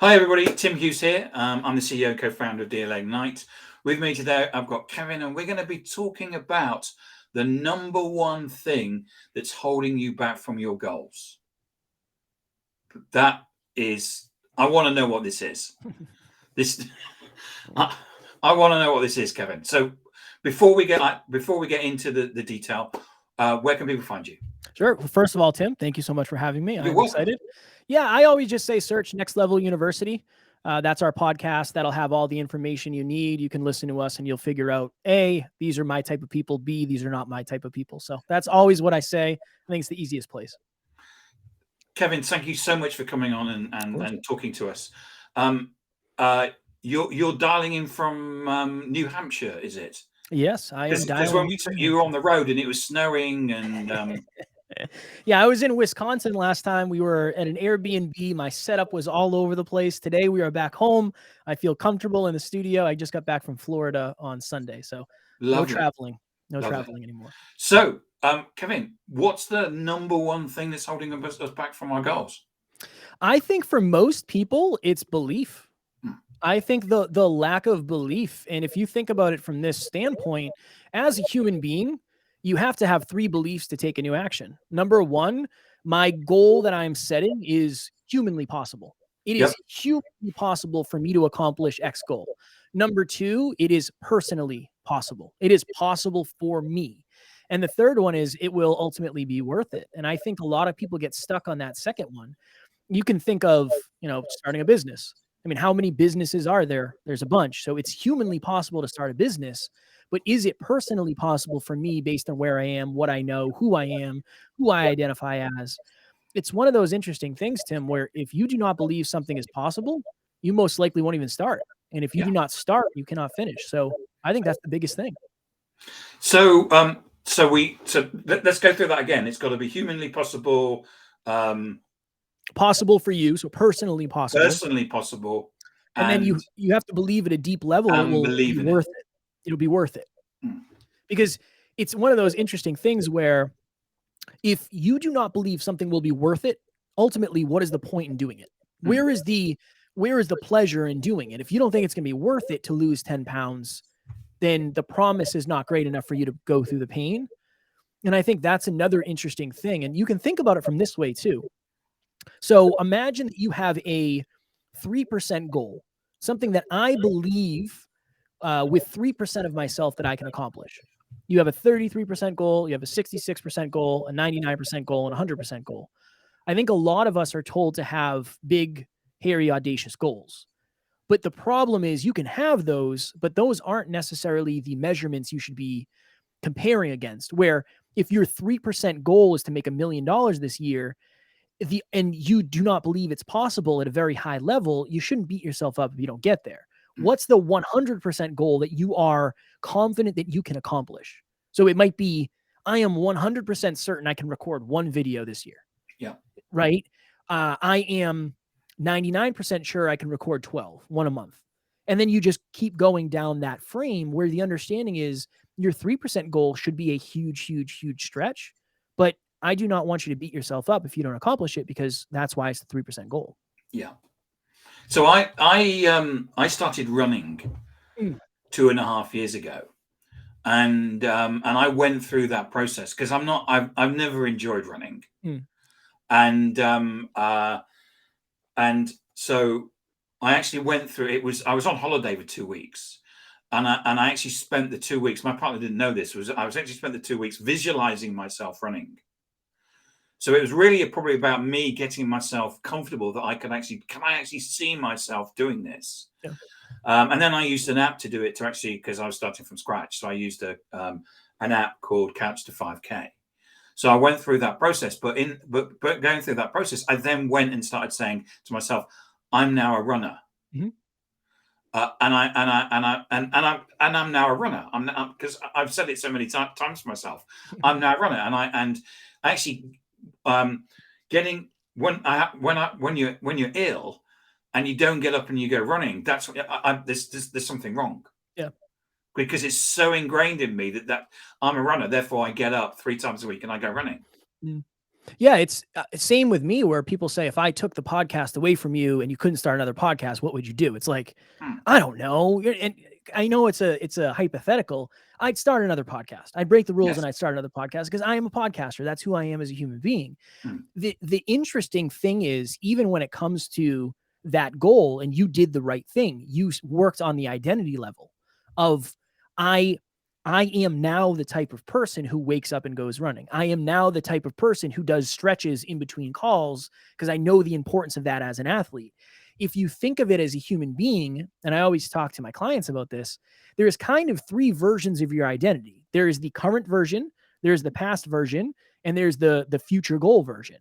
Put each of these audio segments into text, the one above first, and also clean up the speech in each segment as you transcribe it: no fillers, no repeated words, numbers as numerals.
Hi everybody, Tim Hughes here. I'm the CEO and co-founder of DLA Ignite. With me today, I've got Kevin, and we're going to be talking about the number one thing that's holding you back from your goals. That is, I want to know what this is. I want to know what this is, Kevin. So before we get into the detail, where can people find you? Sure. Well, first of all, Tim, thank you so much for having me. You're I'm welcome. excited. Yeah, I always just say search Next Level University. That's our podcast. That'll have all the information you need. You can listen to us and you'll figure out, A, these are my type of people. B, these are not my type of people. So that's always what I say. I think it's the easiest place. Kevin, thank you so much for coming on and talking to us. You're dialing in from New Hampshire, is it? Yes, I am. Because when you were on the road and it was snowing and yeah, I was in Wisconsin last time. We were at an Airbnb. My setup was all over the place. Today we are back home. I feel comfortable in the studio. I just got back from Florida on Sunday, so Lovely. no traveling anymore. So, Kevin, what's the number one thing that's holding us back from our goals? I think for most people, it's belief. I think the lack of belief. And if you think about it from this standpoint, as a human being, you have to have 3 beliefs to take a new action. Number 1, my goal that I'm setting is humanly possible. It is humanly possible for me to accomplish X goal. Number 2, it is personally possible. It is possible for me. And the third one is it will ultimately be worth it. And I think a lot of people get stuck on that second one. You can think of, starting a business. I mean, how many businesses are there? There's a bunch. So it's humanly possible to start a business, but is it personally possible for me based on where I am, what I know, who I am, who I identify as? It's one of those interesting things, Tim, where if you do not believe something is possible, you most likely won't even start. And if you do not start, you cannot finish. So I think that's the biggest thing. So, let's go through that again. It's got to be humanly possible. Possible for you, so personally possible. Personally possible. And then you have to believe at a deep level it will be worth it. It'll be worth it. Because it's one of those interesting things where if you do not believe something will be worth it, ultimately, what is the point in doing it? Where is the pleasure in doing it? If you don't think it's going to be worth it to lose 10 pounds, then the promise is not great enough for you to go through the pain. And I think that's another interesting thing. And you can think about it from this way too. So imagine that you have a 3% goal, something that I believe with 3% of myself that I can accomplish. You have a 33% goal, you have a 66% goal, a 99% goal, and a 100% goal. I think a lot of us are told to have big, hairy, audacious goals. But the problem is you can have those, but those aren't necessarily the measurements you should be comparing against, where if your 3% goal is to make $1 million this year, and you do not believe it's possible at a very high level, you shouldn't beat yourself up if you don't get there. What's the 100% goal that you are confident that you can accomplish? So it might be, I am 100% certain I can record 1 video this year. Yeah. Right? I am 99% sure I can record 12, 1 a month. And then you just keep going down that frame where the understanding is your 3% goal should be a huge, huge, huge stretch. But I do not want you to beat yourself up if you don't accomplish it, because that's why it's the 3% goal. Yeah. So I started running 2.5 years ago, and I went through that process because I've never enjoyed running, and so I actually went through. I was on holiday for 2 weeks, and I actually spent the 2 weeks. My partner didn't know this. I was actually spent the 2 weeks visualizing myself running. So it was really probably about me getting myself comfortable that can I actually see myself doing this? Yeah. And then I used an app to do it because I was starting from scratch. So I used an app called Couch to 5K. So I went through that process, but going through that process, I then went and started saying to myself, I'm now a runner. And I'm now a runner. Because I've said it so many times to myself. I'm now a runner, and I actually getting when you're ill and you don't get up and you go running, that's there's something wrong. Yeah. Because it's so ingrained in me that I'm a runner, therefore I get up 3 times a week and I go running. Yeah, it's same with me where people say, if I took the podcast away from you and you couldn't start another podcast, what would you do? It's like, I don't know. And I know it's a hypothetical. I'd start another podcast. I'd break the rules and I'd start another podcast because I am a podcaster. That's who I am as a human being. The interesting thing is, even when it comes to that goal, and you did the right thing, you worked on the identity level of I am now the type of person who wakes up and goes running. I am now the type of person who does stretches in between calls because I know the importance of that as an athlete. If you think of it as a human being, and I always talk to my clients about this, there's kind of 3 versions of your identity. There is the current version, there's the past version, and there's the future goal version.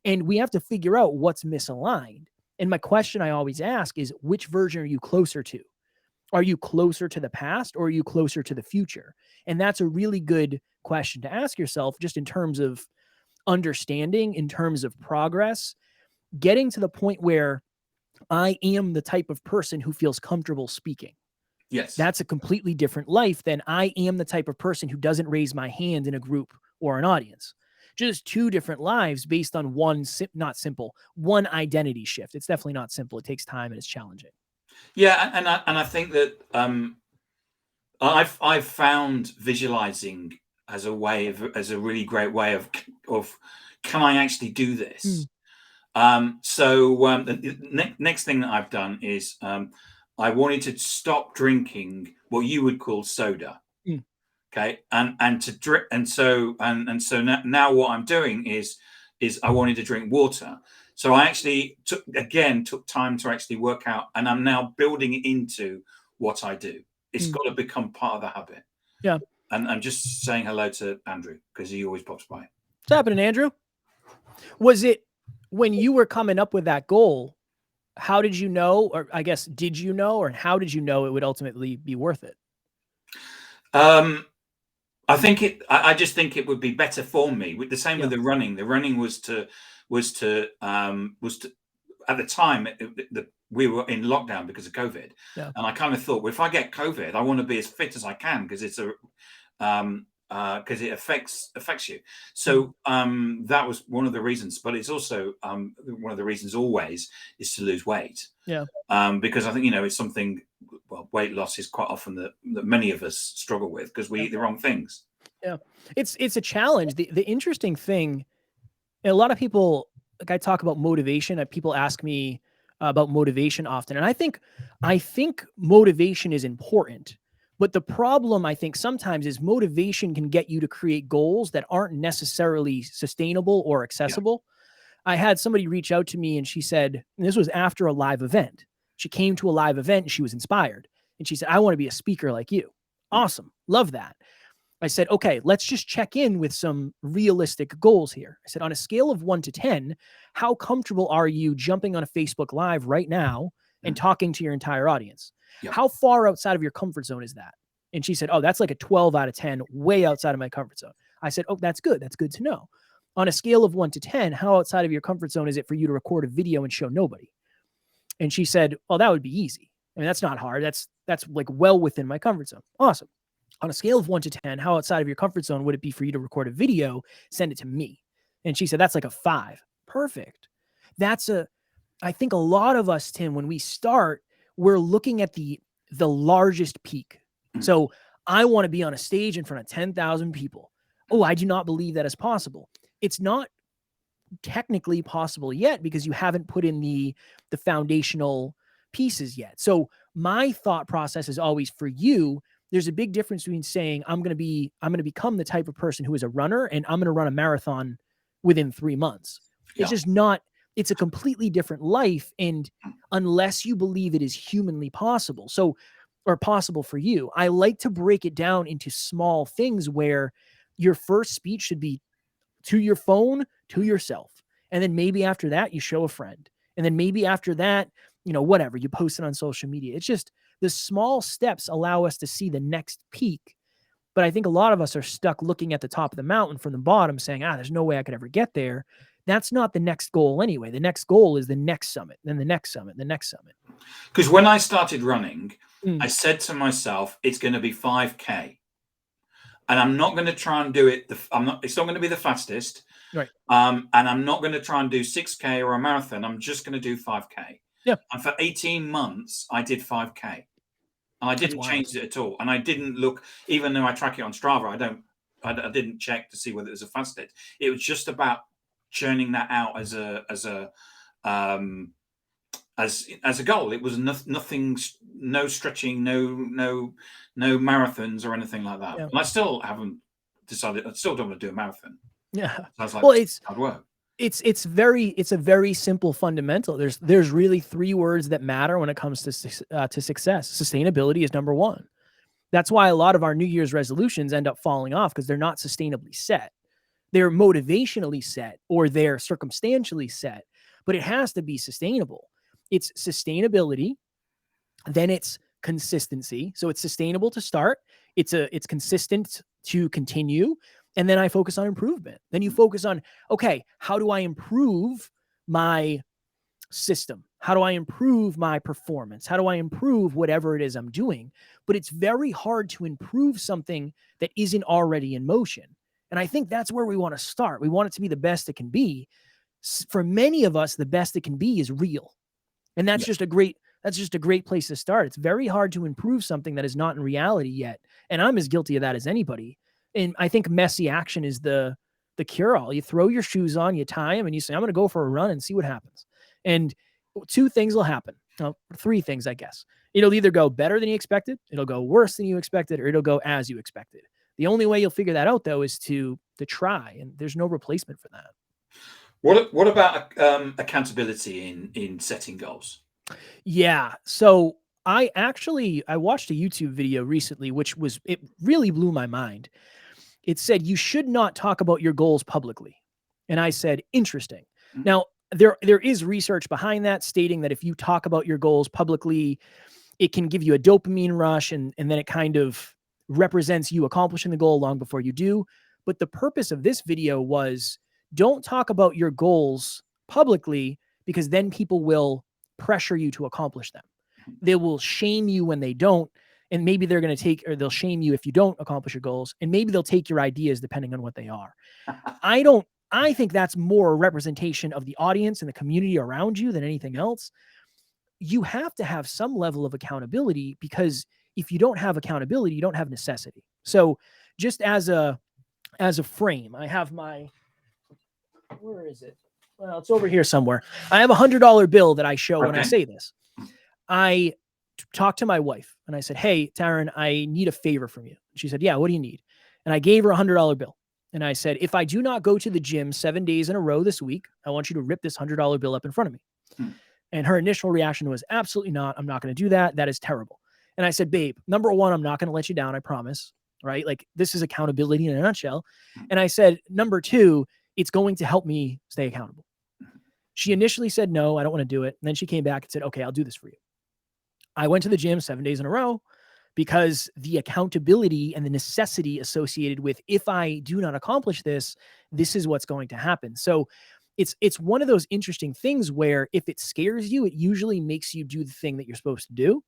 And we have to figure out what's misaligned. And my question I always ask is, which version are you closer to? Are you closer to the past or are you closer to the future? And that's a really good question to ask yourself, just in terms of understanding, in terms of progress, getting to the point where I am the type of person who feels comfortable speaking. Yes. That's a completely different life than I am the type of person who doesn't raise my hand in a group or an audience. Just 2 different lives based on one identity shift. It's definitely not simple. It takes time and it's challenging. Yeah, and I think that I've found visualizing as a really great way of can I actually do this? So the next thing that I've done is I wanted to stop drinking what you would call soda. Okay, and to drink, and so now what I'm doing is I wanted to drink water. So I actually took time to actually work out, and I'm now building it into what I do. It's got to become part of the habit. Yeah. And I'm just saying hello to Andrew because he always pops by. What's happening, Andrew? Was it when you were coming up with that goal, how did you know, or I guess, did you know, or how did you know it would ultimately be worth it? I just think it would be better for me. With the same with the running. The running was to at the time we were in lockdown because of COVID, and I kind of thought, well, if I get COVID, I want to be as fit as I can because it's because it affects you. So that was one of the reasons, but it's also one of the reasons always is to lose weight. Yeah. Because I think it's something. Well, weight loss is quite often that many of us struggle with because we eat the wrong things. Yeah, it's a challenge. The interesting thing, and a lot of people, like, I talk about motivation, and people ask me about motivation often, and I think motivation is important. But the problem, I think, sometimes is motivation can get you to create goals that aren't necessarily sustainable or accessible. I had somebody reach out to me and she said, and this was after a live event. She came to a live event and she was inspired. And she said, I want to be a speaker like you. Awesome. Love that. I said, okay, let's just check in with some realistic goals here. I said, on a scale of 1 to 10, how comfortable are you jumping on a Facebook Live right now and talking to your entire audience? How far outside of your comfort zone is that? And she said, oh, that's like a 12 out of 10, way outside of my comfort zone. I said, oh, that's good. That's good to know. On a scale of 1 to 10, how outside of your comfort zone is it for you to record a video and show nobody? And she said, well, that would be easy. I mean, that's not hard. That's like well within my comfort zone. Awesome. On a scale of 1 to 10, how outside of your comfort zone would it be for you to record a video, send it to me? And she said, that's like a 5. Perfect. I think a lot of us, Tim, when we start, we're looking at the largest peak. So I want to be on a stage in front of 10,000 people. Oh, I do not believe that is possible. It's not technically possible yet because you haven't put in the foundational pieces yet. So my thought process is always, for you, there's a big difference between saying I'm going to become the type of person who is a runner and I'm going to run a marathon within 3 months. It's just not, it's a completely different life. And unless you believe it is humanly possible, or possible for you, I like to break it down into small things where your first speech should be to your phone, to yourself. And then maybe after that, you show a friend. And then maybe after that, whatever, you post it on social media. It's just the small steps allow us to see the next peak. But I think a lot of us are stuck looking at the top of the mountain from the bottom saying, there's no way I could ever get there. That's not the next goal anyway. The next goal is the next summit, then the next summit, the next summit. Because when I started running, I said to myself, it's going to be 5K. And I'm not going to try and do it. It's not going to be the fastest. Right. And I'm not going to try and do 6K or a marathon. I'm just going to do 5K. Yeah. And for 18 months, I did 5K. And I didn't change it at all. And I didn't look, even though I track it on Strava, I didn't check to see whether it was a fasted. It was just about churning that out as a goal. It was nothing, no stretching, no marathons or anything like that. Yeah. And I still haven't decided. I still don't want to do a marathon. Yeah. Sounds like well, it's hard work. It's a very simple fundamental. There's really 3 words that matter when it comes to success. Sustainability is number 1. That's why a lot of our New Year's resolutions end up falling off, because they're not sustainably set. They're motivationally set, or they're circumstantially set, but it has to be sustainable. It's sustainability, then it's consistency. So it's sustainable to start. It's consistent to continue. And then I focus on improvement. Then you focus on, okay, how do I improve my system? How do I improve my performance? How do I improve whatever it is I'm doing? But it's very hard to improve something that isn't already in motion. And I think that's where we want to start. We want it to be the best it can be. For many of us, the best it can be is real. And that's just a great place to start. It's very hard to improve something that is not in reality yet. And I'm as guilty of that as anybody. And I think messy action is the cure-all. You throw your shoes on, you tie them, and you say, I'm going to go for a run and see what happens. And 2 things will happen. 3 things, I guess. It'll either go better than you expected, it'll go worse than you expected, or it'll go as you expected. The only way you'll figure that out, though, is to try, and there's no replacement for that. What about accountability in setting goals? Yeah. So I watched a YouTube video recently, it really blew my mind. It said, you should not talk about your goals publicly. And I said, interesting. Mm-hmm. Now, there is research behind that, stating that if you talk about your goals publicly, it can give you a dopamine rush, and then it kind of represents you accomplishing the goal long before you do. But the purpose of this video was, don't talk about your goals publicly, because then people will pressure you to accomplish them. They will shame you when they don't. And maybe they'll shame you if you don't accomplish your goals. And maybe they'll take your ideas depending on what they are. I think that's more a representation of the audience and the community around you than anything else. You have to have some level of accountability, because if you don't have accountability, you don't have necessity. So just as a frame, I have where is it? Well, it's over here somewhere. I have $100 bill that I show when I say this. I talked to my wife and I said, hey, Taryn, I need a favor from you. She said, yeah, what do you need? And I gave her $100 bill. And I said, if I do not go to the gym 7 days in a row this week, I want you to rip this $100 bill up in front of me. And her initial reaction was, absolutely not. I'm not going to do that. That is terrible. And I said, babe, number 1, I'm not going to let you down. I promise. Right? Like, this is accountability in a nutshell. And I said, number 2, it's going to help me stay accountable. She initially said, no, I don't want to do it. And then she came back and said, okay, I'll do this for you. I went to the gym 7 days in a row, because the accountability and the necessity associated with, if I do not accomplish this, this is what's going to happen. So it's one of those interesting things where if it scares you, it usually makes you do the thing that you're supposed to do.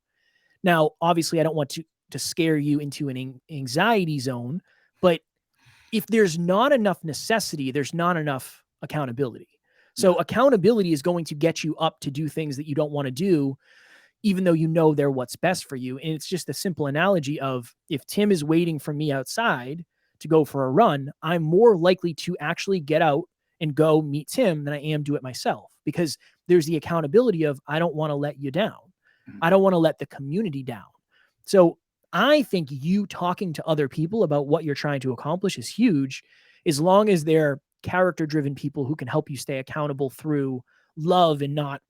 Now, obviously, I don't want to scare you into an anxiety zone, but if there's not enough necessity, there's not enough accountability. So accountability is going to get you up to do things that you don't want to do, even though you know they're what's best for you. And it's just a simple analogy of, if Tim is waiting for me outside to go for a run, I'm more likely to actually get out and go meet Tim than I am do it myself, because there's the accountability of, I don't want to let you down. I don't want to let the community down. So I think you talking to other people about what you're trying to accomplish is huge, as long as they're character-driven people who can help you stay accountable through love and not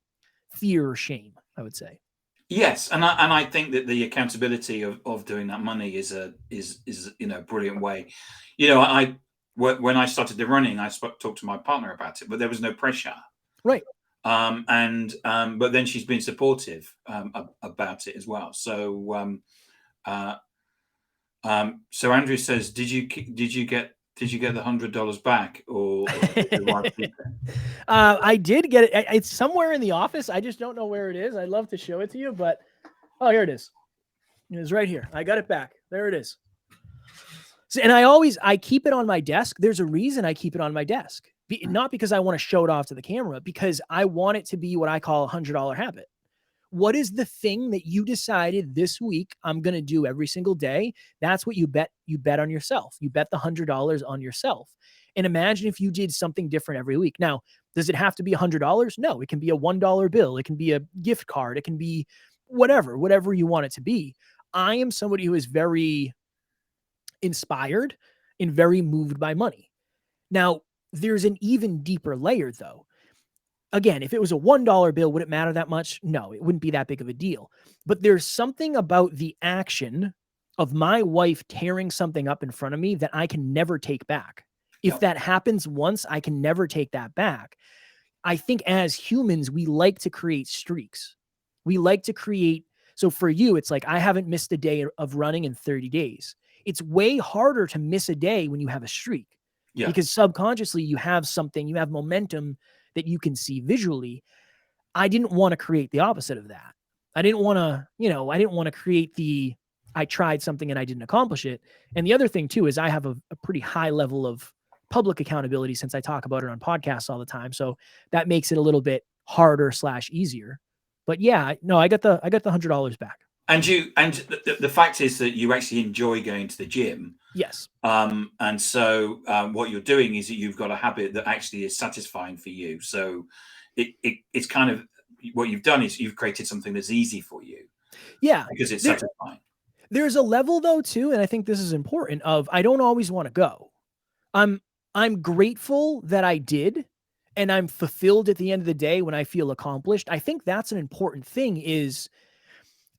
fear or shame, I would say. Yes, and I think that the accountability of doing that money is a brilliant way. When I started the running, I talked to my partner about it, but there was no pressure. Right. But then she's been supportive about it as well. So so Andrew says, did you get the $100 back, or I did get it. It's somewhere in the office. I just don't know where it is. I'd love to show it to you, but here it is. It's right here. I got it back. There it is. So, and I keep it on my desk. There's a reason I keep it on my desk. Not because I want to show it off to the camera, because I want it to be what I call a $100 habit. What is the thing that you decided this week I'm going to do every single day? That's what you bet. You bet on yourself. You bet the $100 on yourself. And imagine if you did something different every week. Now, does it have to be $100? No, it can be a $1 bill. It can be a gift card. It can be whatever you want it to be. I am somebody who is very inspired and very moved by money. Now, there's an even deeper layer, though. Again, if it was a $1 bill, would it matter that much? No, it wouldn't be that big of a deal. But there's something about the action of my wife tearing something up in front of me that I can never take back. If that happens once, I can never take that back. I think as humans, we like to create streaks. We like to create. So for you, it's like, I haven't missed a day of running in 30 days. It's way harder to miss a day when you have a streak. Yeah. Because subconsciously you have something, you have momentum that you can see visually. I didn't want to create the opposite of that. I didn't want to create I tried something and I didn't accomplish it. And the other thing too, is I have a pretty high level of public accountability since I talk about it on podcasts all the time. So that makes it a little bit harder / easier. But yeah, no, I got the $100 back. And the fact is that you actually enjoy going to the gym. Yes. And so what you're doing is that you've got a habit that actually is satisfying for you. So it's kind of what you've done is you've created something that's easy for you. Yeah. Because it's satisfying. There's a level though too, and I think this is important, of I don't always want to go. I'm grateful that I did, and I'm fulfilled at the end of the day when I feel accomplished. I think that's an important thing is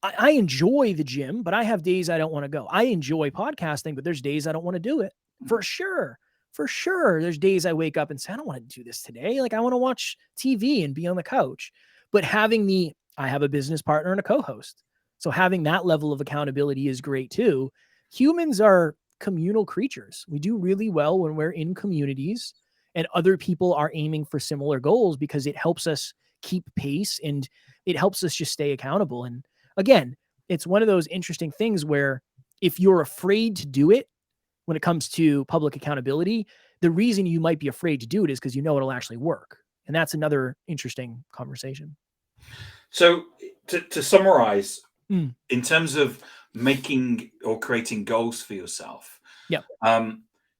I enjoy the gym, but I have days I don't want to go. I enjoy podcasting, but there's days I don't want to do it. For sure. There's days I wake up and say, I don't want to do this today. Like I want to watch TV and be on the couch. But I have a business partner and a co-host. So having that level of accountability is great too. Humans are communal creatures. We do really well when we're in communities and other people are aiming for similar goals, because it helps us keep pace and it helps us just stay accountable. And again, it's one of those interesting things where if you're afraid to do it when it comes to public accountability, the reason you might be afraid to do it is because you know it'll actually work. And that's another interesting conversation. So to summarize, in terms of making or creating goals for yourself,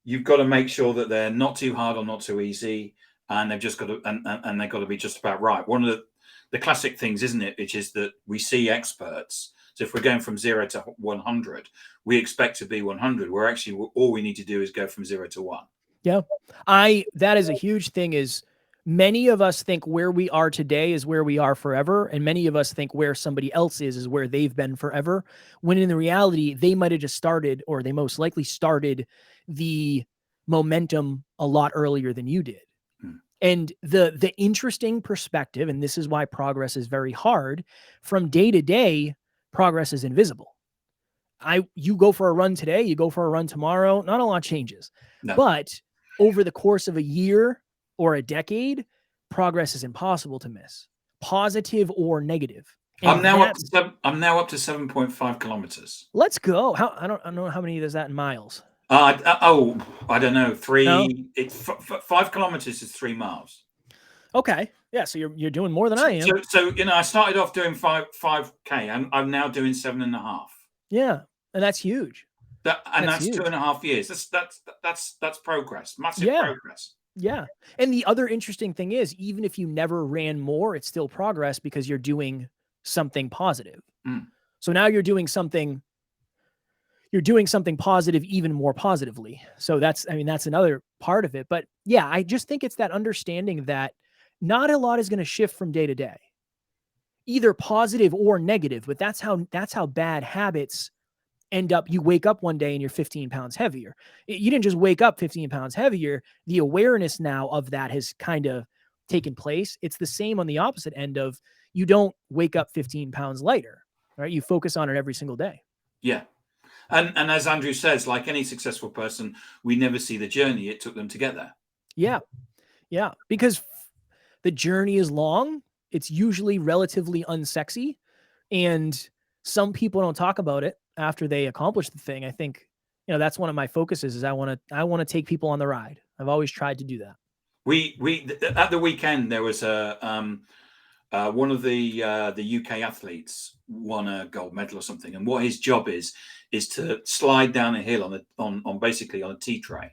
you've got to make sure that they're not too hard or not too easy, and they've just got to and they've got to be just about right. One of the classic things, isn't it, which is that we see experts. So if we're going from 0 to 100, we expect to be 100. We're actually, all we need to do is go from 0 to 1. Yeah. That is a huge thing, is many of us think where we are today is where we are forever. And many of us think where somebody else is where they've been forever. When in the reality, they might've just started, or they most likely started the momentum a lot earlier than you did. And the interesting perspective, and this is why progress is very hard, from day to day, progress is invisible. You go for a run today, you go for a run tomorrow, not a lot changes. No. But over the course of a year or a decade, progress is impossible to miss, positive or negative. I'm now up to 7.5 kilometers. Let's go. I don't know how many is that in miles. I don't know. 3. No? It's 5 kilometers is 3 miles. Okay. Yeah. So you're doing more than I am. So I started off doing 5K, and I'm now doing 7.5. Yeah, and that's huge. That's huge. 2.5 years. That's progress. Massive progress. Yeah. And the other interesting thing is, even if you never ran more, it's still progress because you're doing something positive. So now you're doing something positive, even more positively. So that's another part of it. But yeah, I just think it's that understanding that not a lot is going to shift from day to day, either positive or negative, but that's how bad habits end up. You wake up one day and you're 15 pounds heavier. You didn't just wake up 15 pounds heavier. The awareness now of that has kind of taken place. It's the same on the opposite end of, you don't wake up 15 pounds lighter, right? You focus on it every single day. Yeah. And as Andrew says, like any successful person, we never see the journey it took them to get there. Yeah. Yeah. Because the journey is long. It's usually relatively unsexy. And some people don't talk about it after they accomplish the thing. I think, that's one of my focuses is I want to take people on the ride. I've always tried to do that. We at the weekend there was a one of the UK athletes won a gold medal or something, and what his job is to slide down a hill on basically on a tea tray.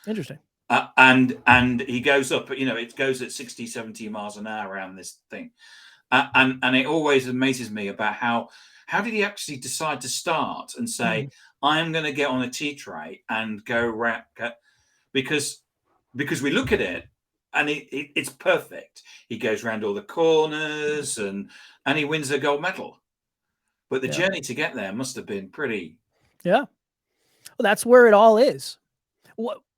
Interesting. And he goes up, it goes at 60, 70 miles an hour around this thing. And it always amazes me about how did he actually decide to start and say, I'm going to get on a tea tray and go around, because we look at it and it's perfect. He goes around all the corners and he wins a gold medal. But the journey to get there must have been pretty. Yeah. Well, that's where it all is.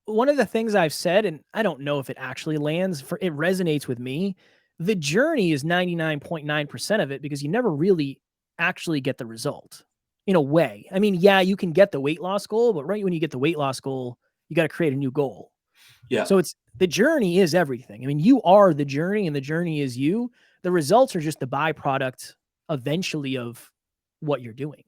One of the things I've said, and I don't know if it actually lands, it resonates with me. The journey is 99.9% of it, because you never really actually get the result in a way. I mean, yeah, you can get the weight loss goal, but right when you get the weight loss goal, you got to create a new goal. Yeah. So the journey is everything. I mean, you are the journey and the journey is you. The results are just the byproduct eventually of what you're doing.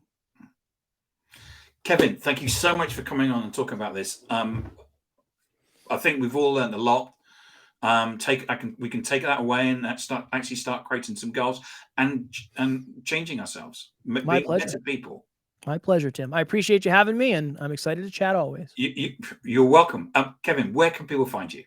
Kevin, thank you so much for coming on and talking about this. I think we've all learned a lot. We can take that away and start creating some goals and changing ourselves. My pleasure. Better people. My pleasure, Tim. I appreciate you having me, and I'm excited to chat always. You're welcome. Kevin, where can people find you?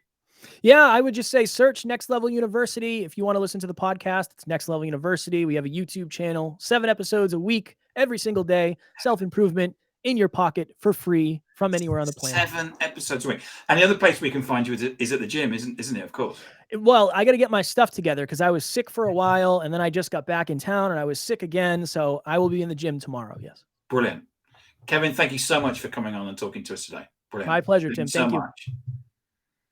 Yeah, I would just say search Next Level University. If you want to listen to the podcast, it's Next Level University. We have a YouTube channel, 7 episodes a week, every single day, self-improvement in your pocket for free from anywhere on the planet. 7 episodes a week. And the other place we can find you is at the gym, isn't it? Of course. Well, I got to get my stuff together because I was sick for a while, and then I just got back in town and I was sick again. So I will be in the gym tomorrow. Yes. Brilliant. Kevin, thank you so much for coming on and talking to us today. Brilliant. My pleasure, Tim. Thank you so much.